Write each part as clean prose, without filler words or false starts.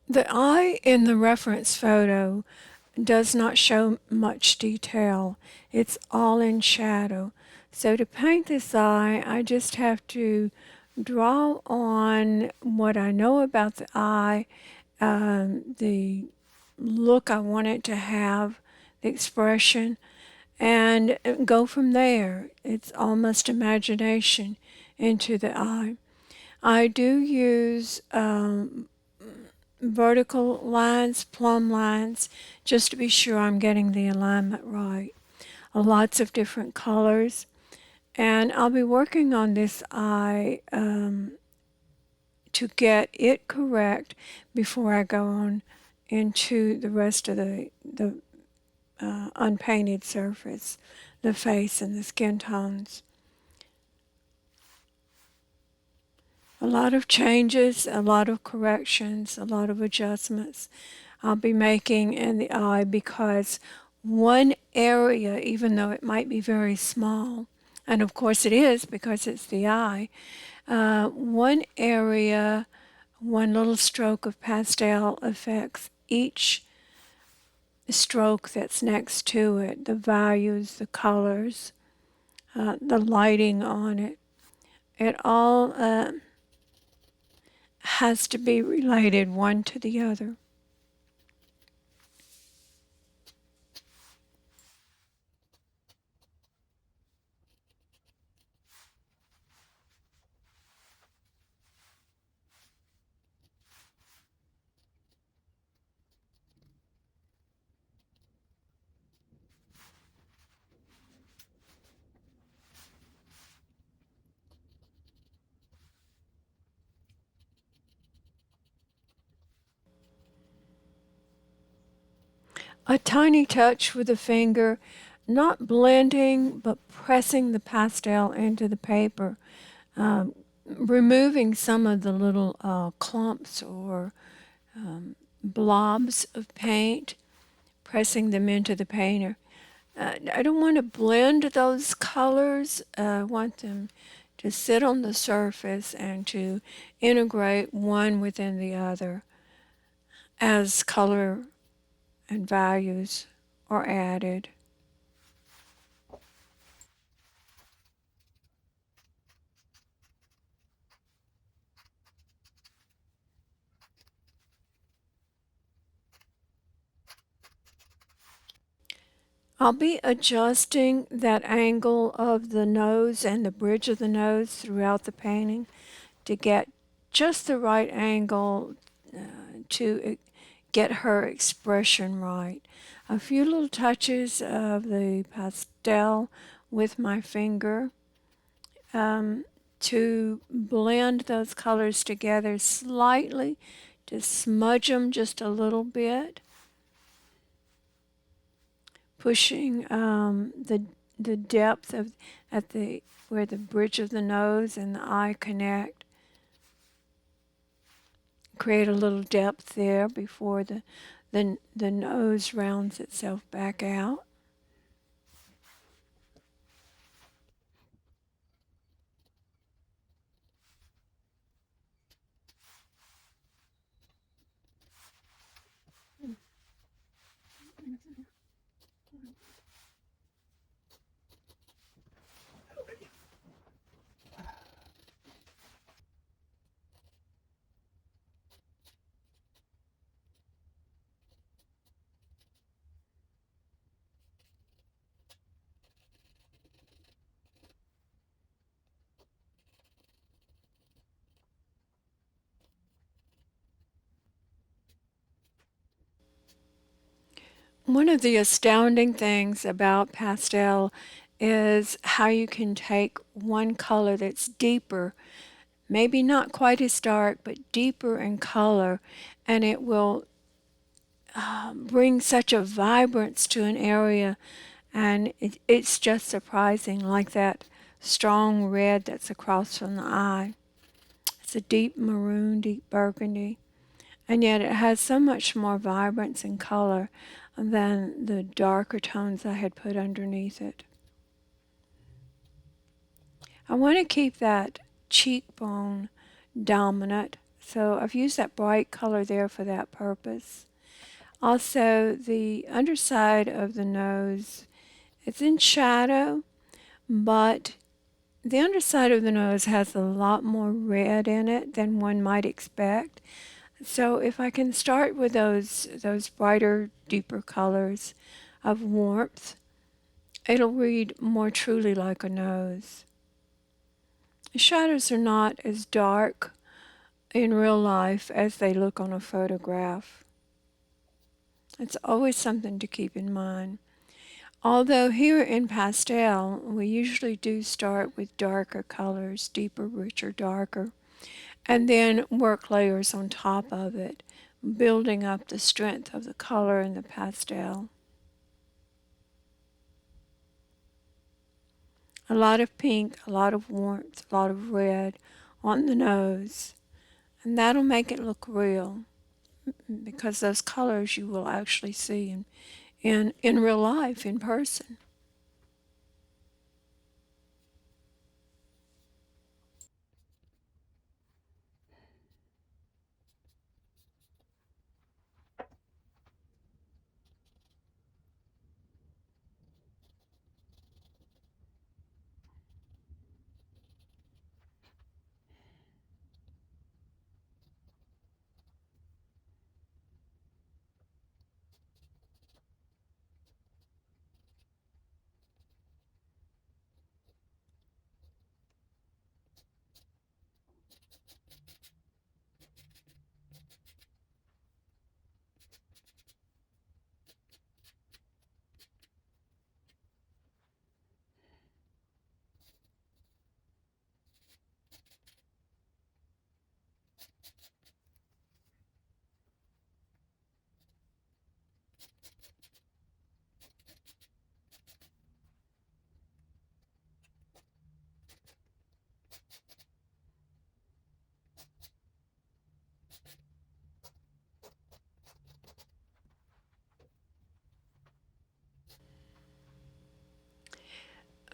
The eye in the reference photo does not show much detail. It's all in shadow. So to paint this eye, I just have to draw on what I know about the eye, the look I want it to have, the expression, and go from there. It's almost imagination into the eye. I do use vertical lines, plumb lines, just to be sure I'm getting the alignment right. Lots of different colors. And I'll be working on this eye to get it correct before I go on into the rest of the unpainted surface, the face and the skin tones. A lot of changes, a lot of corrections, a lot of adjustments I'll be making in the eye because one area, even though it might be very small, and of course it is because it's the eye, one area, one little stroke of pastel affects each stroke that's next to it, the values, the colors, the lighting on it. It all has to be related one to the other. A tiny touch with the finger, not blending, but pressing the pastel into the paper, um, removing some of the little clumps or blobs of paint, pressing them into the painter. I don't want to blend those colors. I want them to sit on the surface and to integrate one within the other as color and values are added. I'll be adjusting that angle of the nose and the bridge of the nose throughout the painting to get just the right angle to get her expression right. A few little touches of the pastel with my finger to blend those colors together slightly, to smudge them just a little bit, pushing the depth of at the where the bridge of the nose and the eye connect. Create a little depth there before the nose rounds itself back out. One of the astounding things about pastel is how you can take one color that's deeper, maybe not quite as dark, but deeper in color, and it will bring such a vibrance to an area, and it's just surprising, like that strong red that's across from the eye. It's a deep maroon, deep burgundy, and yet it has so much more vibrance and color than the darker tones I had put underneath it. I want to keep that cheekbone dominant, So I've used that bright color there for that purpose. Also, the underside of the nose, it's in shadow, but the underside of the nose has a lot more red in it than one might expect. So if I can start with those brighter, deeper colors of warmth, it'll read more truly like a nose. The shadows are not as dark in real life as they look on a photograph. It's always something to keep in mind. Although here in pastel, we usually do start with darker colors, deeper, richer, darker, and then work layers on top of it, building up the strength of the color in the pastel. A lot of pink, a lot of warmth, a lot of red on the nose, and that'll make it look real because those colors you will actually see in real life, in person.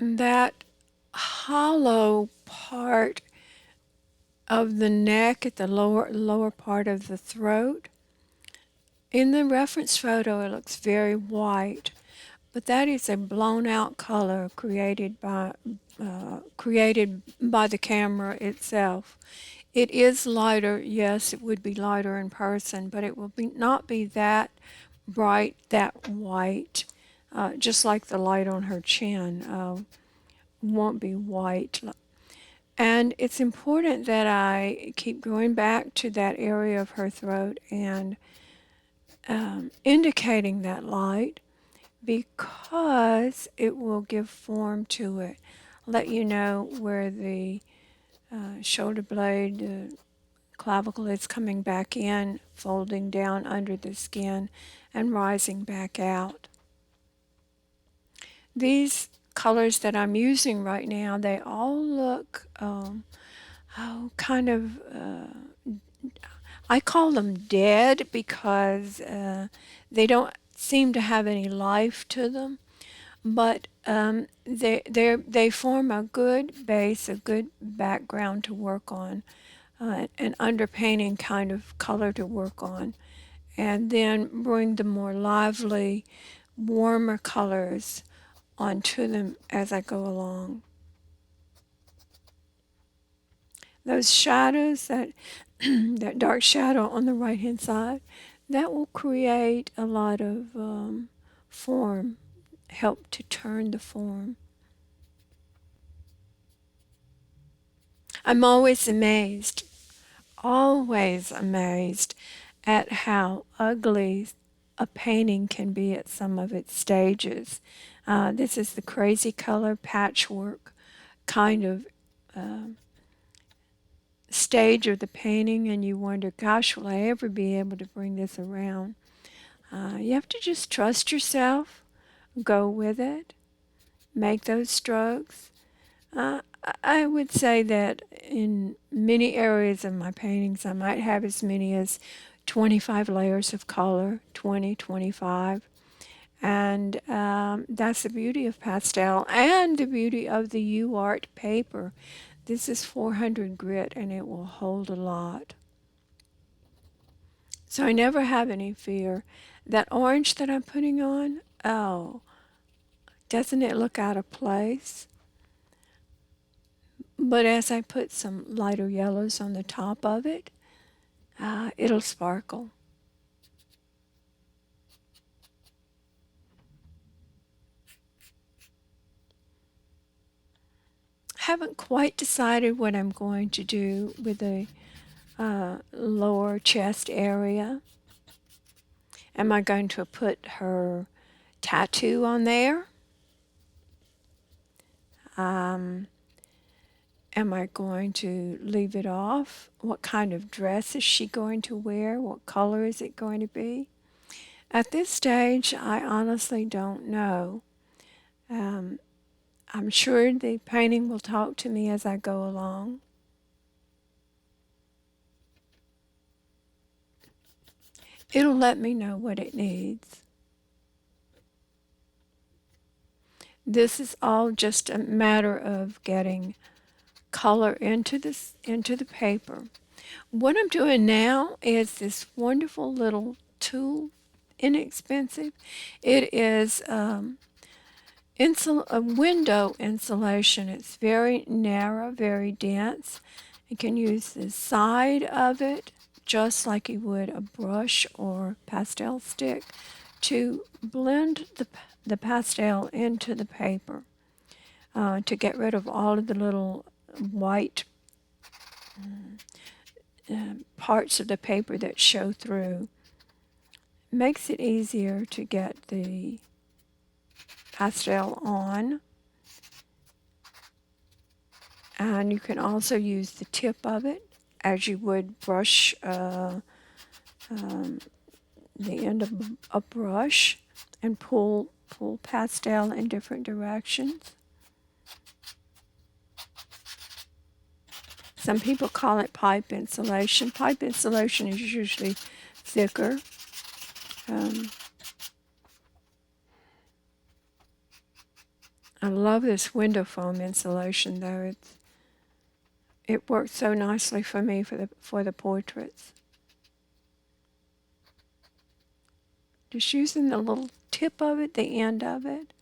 That hollow part of the neck at the lower part of the throat, in the reference photo it looks very white, but that is a blown out color created by the camera itself. It is lighter, yes, it would be lighter in person, but it will not be that bright, that white, just like the light on her chin won't be white. And it's important that I keep going back to that area of her throat and indicating that light because it will give form to it. Let you know where the shoulder blade, the clavicle is coming back in, folding down under the skin, and rising back out. These colors that I'm using right now, they all look kind of, I call them dead because they don't seem to have any life to them. But they form a good base, a good background to work on, an underpainting kind of color to work on, and then bring the more lively, warmer colors onto them as I go along. Those shadows, that dark shadow on the right hand side, that will create a lot of form, help to turn the form. I'm always amazed at how ugly a painting can be at some of its stages. This is the crazy color patchwork kind of stage of the painting, and you wonder, gosh, will I ever be able to bring this around? You have to just trust yourself, go with it, make those strokes. I would say that in many areas of my paintings, I might have as many as 25 layers of color, 20, 25. And that's the beauty of pastel and the beauty of the Uart paper. This is 400 grit and it will hold a lot. So I never have any fear. That orange that I'm putting on, oh, doesn't it look out of place? But as I put some lighter yellows on the top of it, it'll sparkle. Haven't quite decided what I'm going to do with the lower chest area. Am I going to put her tattoo on there? Um, am I going to leave it off? What kind of dress is she going to wear? What color is it going to be? At this stage, I honestly don't know. Um, I'm sure the painting will talk to me as I go along. It'll let me know what it needs. This is all just a matter of getting color into the paper. What I'm doing now is this wonderful little tool, inexpensive. It is a window insulation. It's very narrow, very dense. You can use the side of it just like you would a brush or pastel stick to blend the pastel into the paper, to get rid of all of the little white parts of the paper that show through. Makes it easier to get the pastel on. And you can also use the tip of it as you would brush the end of a brush and pull pastel in different directions. Some people call it pipe insulation. Pipe insulation is usually thicker. I love this window foam insulation though. It works so nicely for me for the portraits. Just using the little tip of it, the end of it,